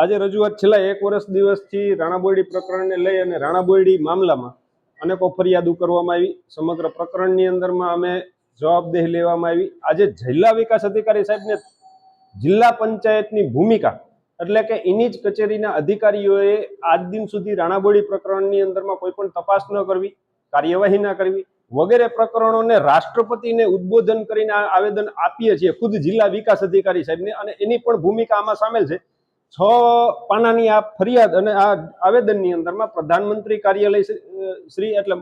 આજે રજૂઆત છેલ્લા એક વર્ષ દિવસથી રાણાબોયડી પ્રકરણને લઈ અને રાણાબોયડી મામલામાં અનેકો ફરિયાદો કરવામાં આવી. સમગ્ર પ્રકરણની અંદરમાં અમે જવાબદેહી લેવામાં આવી. આજે જિલ્લા વિકાસ અધિકારી સાહેબને જિલ્લા પંચાયતની ભૂમિકા એટલે કે એની જ કચેરીના અધિકારીઓએ આજ દિન સુધી રાણાબોયડી પ્રકરણની અંદરમાં કોઈ પણ તપાસ ન કરવી, કાર્યવાહી ન કરવી વગેરે પ્રકરણોને રાષ્ટ્રપતિને ઉદ્બોધન કરીને આવેદન આપીએ છીએ ખુદ જિલ્લા વિકાસ અધિકારી સાહેબને, અને એની પણ ભૂમિકા આમાં સામેલ છે. 6 પાનાની આ ફરિયાદ અને આ આવેદનની અંદરમાં પ્રધાનમંત્રી કાર્યાલય શ્રી એટલે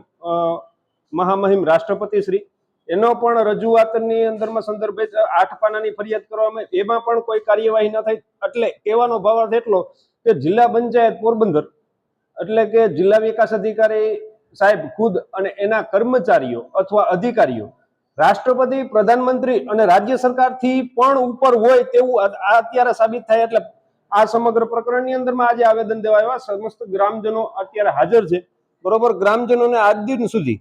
મહામહિમ રાષ્ટ્રપતિ શ્રી એનો પણ રજૂઆતની અંદરમાં સંદર્ભે 8 પાનાની ફરિયાદ કરવામાં, એમાં પણ કોઈ કાર્યવાહી ન થઈ. એટલે કહેવાનો ભાવાર્થ એટલો કે જિલ્લા પંચાયત પોરબંદર એટલે કે જિલ્લા વિકાસ અધિકારી સાહેબ ખુદ અને એના કર્મચારીઓ અથવા અધિકારીઓ રાષ્ટ્રપતિ, પ્રધાનમંત્રી અને રાજ્ય સરકારથી પણ ઉપર હોય તેવું આ અત્યારે સાબિત થાય. એટલે આ સમગ્ર પ્રકરણની અંદરમાં આજે આવેદન દેવા આવ્યા. સમસ્ત ગ્રામજનો અત્યારે હાજર છે, બરોબર. ગ્રામજનોને આજ દિન સુધી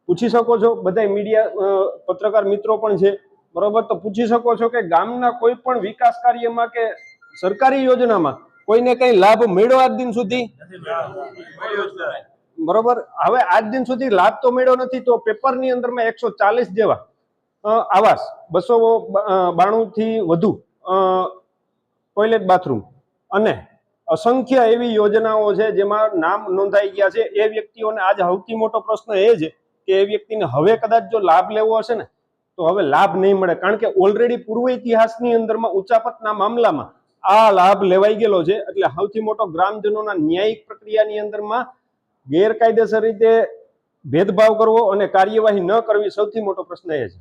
પૂછી શકો છો, બધા મીડિયા પત્રકાર મિત્રો પણ છે, બરોબર. તો પૂછી શકો છો કે ગામના કોઈ પણ વિકાસ કાર્યમાં કે સરકારી યોજનામાં કોઈને કઈ લાભ મળ્યો આજ દિન સુધી? બરોબર. હવે આજ દિન સુધી લાભ તો મળ્યો નથી, તો પેપરની અંદરમાં 140 જેવા આવાસ, 292 થી વધુ ટોયલેટ બાથરૂમ અને અસંખ્ય એવી યોજનાઓ છે જેમાં નામ નોંધાઈ ગયા છે. એ વ્યક્તિઓને આજ સૌથી મોટો પ્રશ્ન એ છે કે એ વ્યક્તિને હવે કદાચ જો લાભ લેવો હશે ને તો હવે લાભ નહીં મળે, કારણ કે ઓલરેડી પૂર્વ ઇતિહાસની અંદરમાં ઉચાપતના મામલામાં આ લાભ લેવાઈ ગયેલો છે. એટલે સૌથી મોટો ગ્રામજનોના ન્યાયિક પ્રક્રિયાની અંદરમાં ગેરકાયદેસર રીતે ભેદભાવ કરવો અને કાર્યવાહી ન કરવી સૌથી મોટો પ્રશ્ન એ છે.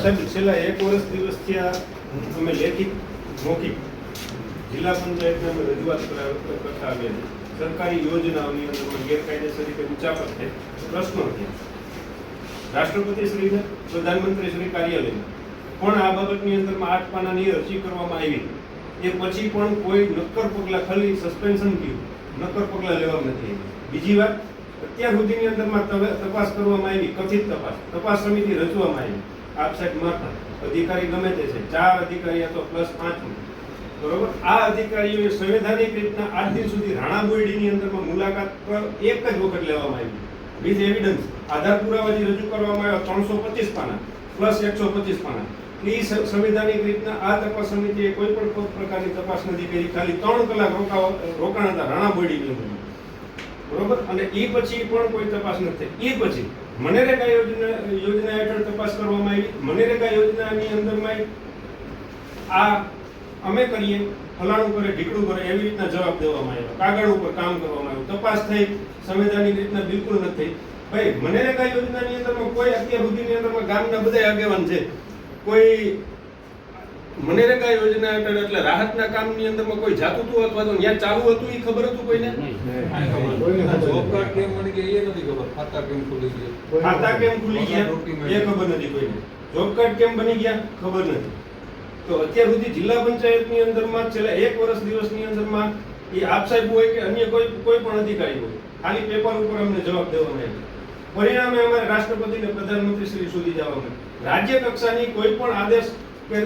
સાહેબ, છેલ્લા એક વર્ષ દિવસથી અમે લેખિત મૌખિક જિલ્લા પંચાયતને અમે રજૂઆત કરતા આવ્યા છે. સરકારી યોજનાઓની અંદરમાં ગેરકાયદેસર રીતે ઉચાપત છે, પ્રશ્નો છે. રાષ્ટ્રપતિ શ્રીને, પ્રધાનમંત્રી શ્રી કાર્યાલયને પણ આ બાબતની અંદરમાં 8 પાનાની અરજી કરવામાં આવી. એ પછી પણ કોઈ નક્કર પગલાં, ખાલી સસ્પેન્શન થયું, નક્કર પગલાં લેવામાં નથી આવી. બીજી વાત, અત્યાર સુધીની અંદરમાં તપાસ કરવામાં આવી, કથિત તપાસ સમિતિ રચવામાં આવી આપ સાહેબ મારફત. અધિકારી ગમે તે છે, 4 અધિકારી હતો પ્લસ 5, બરોબર. આ અધિકારીઓએ સંવૈધાનિક રીતના આજ દિન સુધી રાણાબોયડીની અંદરમાં મુલાકાત પર એક જ વખત લેવામાં આવી, વિથ એવિડન્સ, આધાર પુરાવાથી રજૂ કરવામાં આવ્યા 325 પાના પ્લસ 125 પાના. એ સંવૈધાનિક રીતના આ તપાસ સમિતિએ કોઈ પણ પ્રકારની તપાસ નથી કરી. ખાલી 3 કલાક રોકાણ હતા રાણાબોયડીની અંદર, બરોબર. અને એ પછી પણ કોઈ તપાસ નથી થઈ. એ પછી મનરેગા યોજના હેઠળ તપાસ કરવામાં આવી. મનરેગા યોજનાની અંદરમાં આ અમે કરીએ, ફલાણું કરે, ઢીકડું કરે, એવી રીતના જવાબ દેવામાં આવ્યો, કાગળ ઉપર કામ કરવામાં આવ્યું. તપાસ થઈ, સંવૈધાનિક રીતના બિલકુલ નથી. ભાઈ, મનરેગા યોજનાની અંદરમાં કોઈ અત્યાર સુધીની અંદરમાં ગામના બધા આગેવાન છે, કોઈ મનરેગા યોજના હેઠળ એટલે રાહતના કામની અંદરમાં કોઈ જાતું હતું અથવા તો ત્યાં ચાલુ હતું એ ખબર હતું કોઈને? જોબ કાર્ડ કેમ બની ગયા એ નથી ખબર. ખાતા કેમ ખુલી ગયા એ ખબર નથી કોઈને. જોબ કાર્ડ કેમ બની ગયા ખબર નથી. તો અત્યાર સુધી જિલ્લા પંચાયતની અંદરમાં છેલ્લા એક વર્ષ દિવસની અંદરમાં એ આપ સાહેબ હોય કે અન્ય કોઈ પણ અધિકારી હોય, ખાલી પેપર ઉપર અમને જવાબ દેવામાં આવે. પરિણામે અમારે રાષ્ટ્રપતિ અને પ્રધાનમંત્રી શ્રી સુધી જવામાં રાજ્ય કક્ષાની કોઈ પણ આદેશ કે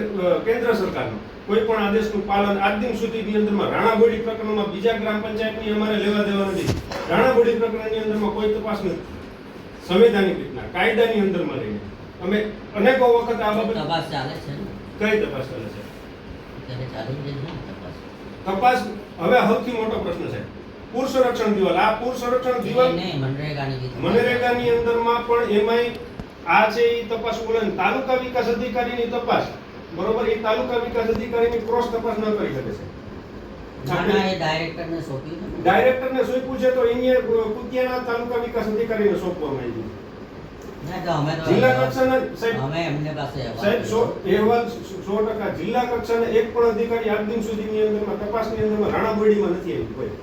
કેન્દ્ર સરકારનો કોઈ પણ આદેશનું પાલન આજ દિન સુધીની અંદરમાં રાણાબોયડી પ્રકરણમાં બીજા ગ્રામ પંચાયતની અમારે લેવા દેવા નથી. રાણાબોયડી પ્રકરણની અંદરમાં કોઈ તપાસ નથી. સંવૈધાનિક રીતના કાયદાની અંદરમાં રહીને અમે અનેકો વખત આ બાબત તપાસ ચાલે છે. કઈ તપાસ ચાલે છે? તપાસ હવે સૌથી મોટો પ્રશ્ન છે પૂર સંરક્ષણ દિવાલ. આ પૂર સંરક્ષણ દિવાલ મનરેગાની અંદરમાં પણ એમાંય આ છે એ તપાસ બોલે તાલુકા વિકાસ અધિકારીની તપાસ, બરોબર. એ તાલુકા વિકાસ અધિકારીની ક્રોસ તપાસ ન કરી શકે છે. ડાયરેક્ટરને સોંપ્યું છે તો અહીંયા કુતિયાના તાલુકા વિકાસ અધિકારીને સોંપવામાં આવ્યું. જિલ્લા કક્ષાના સાહેબ 100% જિલ્લા કક્ષાના એક પણ અધિકારી આજ દિન સુધીની અંદરમાં તપાસની અંદરમાં રાણાબોયડીમાં નથી આવ્યું કોઈ.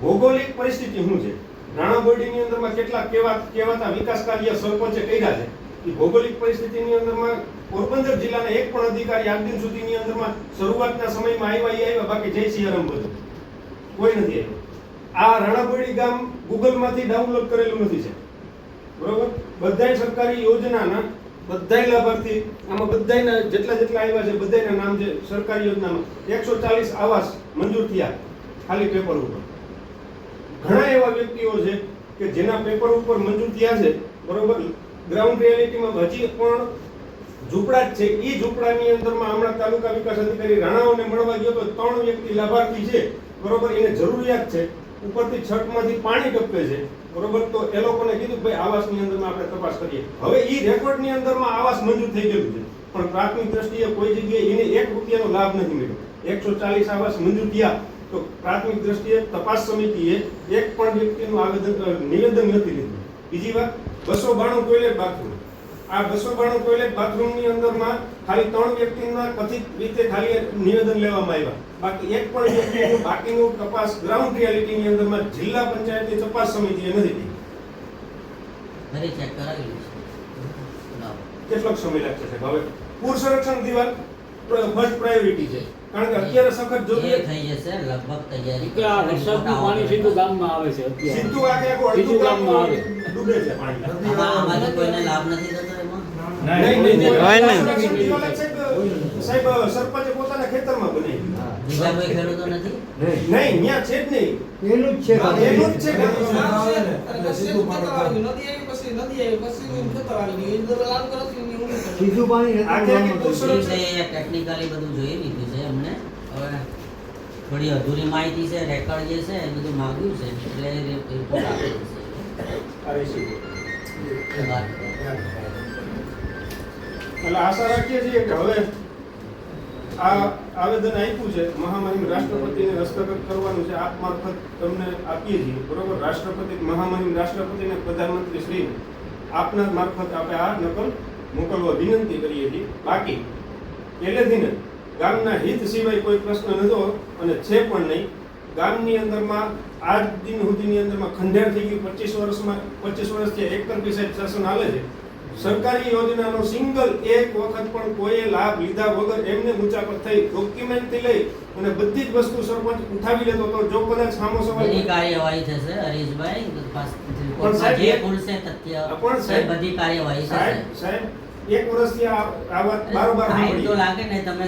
ભૌગોલિક પરિસ્થિતિ શું છે? રાણાબોયડીની અંદરમાં કેટલા કેવાતા વિકાસ કાર્ય સરપંચે કર્યા છે. એ ભૌગોલિક પરિસ્થિતિની અંદરમાં પોરબંદર જિલ્લાના એક પણ અધિકારી આજ દિન સુધીની અંદરમાં શરૂઆતના સમયમાં આવ્યા, બાકી જય સિયારામ બધું કોઈ નથી આવ્યું. આ રાણાબોયડી ગામ ગૂગલમાંથી ડાઉનલોડ કરેલું નથી છે, બરોબર. બધા સરકારી યોજનાના બધાય લાભાર્થી આમાં બધાયના જેટલા આવ્યા છે બધાયના નામ છે સરકારી યોજનામાં 140 આવાસ મંજૂર થયા ખાલી પેપર ઉપર. ઘણા એવા વ્યક્તિઓ છે કે જેના પેપર ઉપર મંજૂર થયા છે, બરોબર, ગ્રાઉન્ડ રિયાલિટીમાં હજી પણ ઝૂંપડા જ છે. એ ઝૂંપડાની અંદરમાં હમણાં તાલુકા વિકાસ અધિકારી રાણાઓને મળવા ગયો તો 3 વ્યક્તિ લાભાર્થી છે, બરોબર, એને જરૂરિયાત છે, ઉપરથી છતમાંથી પાણી ટપકે છે, બરોબર. તો એ લોકોને કીધું ભાઈ આવાસની અંદરમાં આપણે તપાસ કરીએ. હવે એ રેકોર્ડની અંદરમાં આવાસ મંજૂર થઈ ગયું છે, પણ પ્રાથમિક દ્રષ્ટિએ કોઈ જગ્યાએ એને 1 રૂપિયાનો લાભ નથી મળ્યો. 140 આવાસ મંજૂર થયા તો પ્રાથમિક દ્રષ્ટિએ તપાસ સમિતિએ એક પણ વ્યક્તિનું નિવેદન નથી લીધું. બીજી વાત, 292 ટોયલેટ બાથરૂમ. આ 292 ટોયલેટ બાથરૂમની અંદરમાં ખાલી 3 વ્યક્તિના કથિત રીતે ખાલી નિવેદન લેવામાં આવ્યા. બાકી એક પણ વ્યક્તિનું બાકીનું તપાસ ગ્રાઉન્ડ રિયાલિટીની અંદરમાં જિલ્લા પંચાયતની તપાસ સમિતિએ નથી કરી. ફરી ચેક કરાવી કેટલો સમય લાગશે સાહેબ? હવે પૂર સંરક્ષણ દિવાલ ફર્સ્ટ પ્રાયોરિટી છે, કારણ કે અત્યારે સખત જો એ થઈ જશે લગભગ તૈયારી. કે આ વરસાદનું પાણી સીધું ગામમાં આવે છે અત્યારે. સીધું આખું સીધું ગામમાં આવે. ડૂબે છે પાણી. આમાંથી કોઈને લાભ નથી થતો એમાં? સાહેબ સરપંચે પોતાના ખેતરમાં બનાવી. બીજા કોઈ ખેડૂતો નથી? નહીં, ત્યાં છે જ નહીં. એનું જ છે. એનું જ છે કે નદી આવી પછી ખેતર આવી ગયું. એ લાભ કરો છો સીધું પાણી ટેકનિકલી બધું જોઈ લીધું છે અમને. હવે થોડી અધૂરી માહિતી છે, રેકોર્ડ જે છે એ બધું માંગ્યું છે એટલે રિપોર્ટ આપી દેશે. એટલે આશા રાખીએ છીએ કે હવે આ આવેદન આપ્યું છે મહામહિમ રાષ્ટ્રપતિને હસ્તગત કરવાનું છે, આપ મારફત તમને આપીએ છીએ, બરોબર. રાષ્ટ્રપતિ મહામહિમ રાષ્ટ્રપતિને પ્રધાનમંત્રી શ્રી આપના મારફત આપણે આ નકલ મોકલવા વિનંતી કરીએ છીએ. બાકી પહેલેથી ગામના હિત સિવાય કોઈ પ્રશ્ન નહોતો અને છે પણ નહીં. ગામની અંદરમાં આજ દિન સુધીની અંદરમાં ખંડેર થઈ ગયું. 25 વર્ષથી એકતરફી સાહેબ શાસન હાલે છે. સરકારી યોજનાનો સિંગલ એક વખત પણ કોઈએ લાભ લીધા વગર એમને મુચાપત થઈ ડોક્યુમેન્ટથી લઈ અને બધી જ વસ્તુ સરપંચ ઉઠાવી લેતો તો જો કદાચ સામો સવાલ બધી કાર્યવાહી થશે હરીશભાઈ. જે ખુલશે તથ્ય બધી કાર્યવાહી થશે. સાહેબ 1 વર્ષથી આ વાત બારોબાર ટાઈમ તો લાગે ને, તમે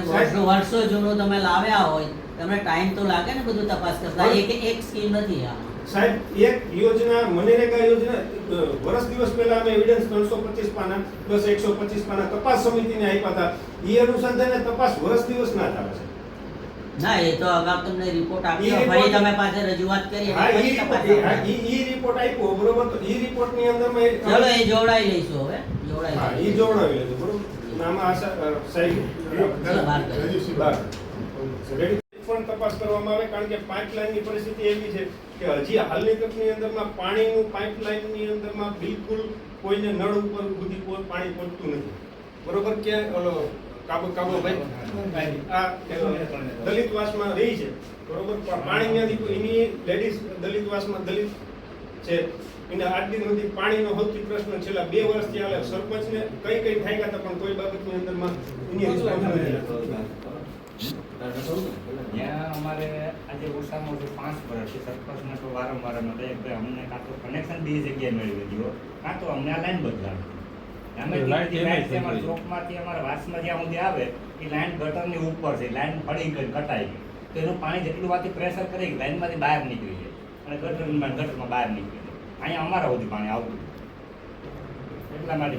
વર્ષો જૂનું તમે લાવ્યા હોય, તમને ટાઈમ તો લાગે ને બધું તપાસ કરતા. એક સ્કીમ નથી આ સાહેબ. એક યોજના મનરેગા યોજના વર્ષ દિવસ પહેલા અમે એવિડન્સ 325 પાના પ્લસ 125 પાના તપાસ સમિતિને આપ્યા હતા. એ અનુસંધાને તપાસ વર્ષ દિવસ ના ચાલે છે. ના, એ તો અગાઉ તમને રિપોર્ટ આપ્યો, ફરી તમે પાસે રજૂઆત કરી. હા, ઈ રિપોર્ટ આપ્યો, બરોબર. તો ઈ રિપોર્ટની અંદરમાં ચલો એ જોડાઈ લઈશું. હવે જોડાઈ જોડાવી લેજો, બરોબર. આમાં આશા સાહેબ પણ તપાસ કરવામાં આવે, કારણ કે પાઇપલાઇનની પરિસ્થિતિ એવી છે કે હજી હાલની તકની અંદરમાં પાણીનું પાઇપલાઇનની અંદરમાં બિલકુલ કોઈને નળ ઉપર સુધી કોઈ પાણી પહોંચતું નથી, બરોબર. કે ઓલો કાબુભાઈ આ દલિતવાસમાં રહી છે, બરોબર. પાણી ત્યાંથી એની લેડીઝ દલિતવાસમાં દલિત છે, એને આજ દિન સુધી પાણીનો સૌથી પ્રશ્ન છેલ્લા 2 વર્ષથી હાલે. સરપંચને કઈ થાય હતા પણ કોઈ બાબતની અંદરમાં એની રિસ્પોન્સ નથી. ત્યાં અમારે આજે ઓછામાં ઓછું 5 વર્ષથી સરપંચને તો વારંવાર અમે કહીએ કે અમને કાં તો કનેક્શન 2 જગ્યાએ મેળવી દો, કાં તો અમને આ લાઈન બદલાવી. અમે અમારા ચોકમાંથી અમારા વાસમાં જ્યાં સુધી આવે એ લાઈન ગટરની ઉપર છે, લાઈન ફળી ગઈ, કટાઈ ગઈ, તો એનું પાણી જેટલું માંથી પ્રેશર કરી લાઈનમાંથી બહાર નીકળી જાય અને ગટરમાં બહાર નીકળી જાય. અહીંયા અમારા સુધી પાણી આવતું એટલા માટે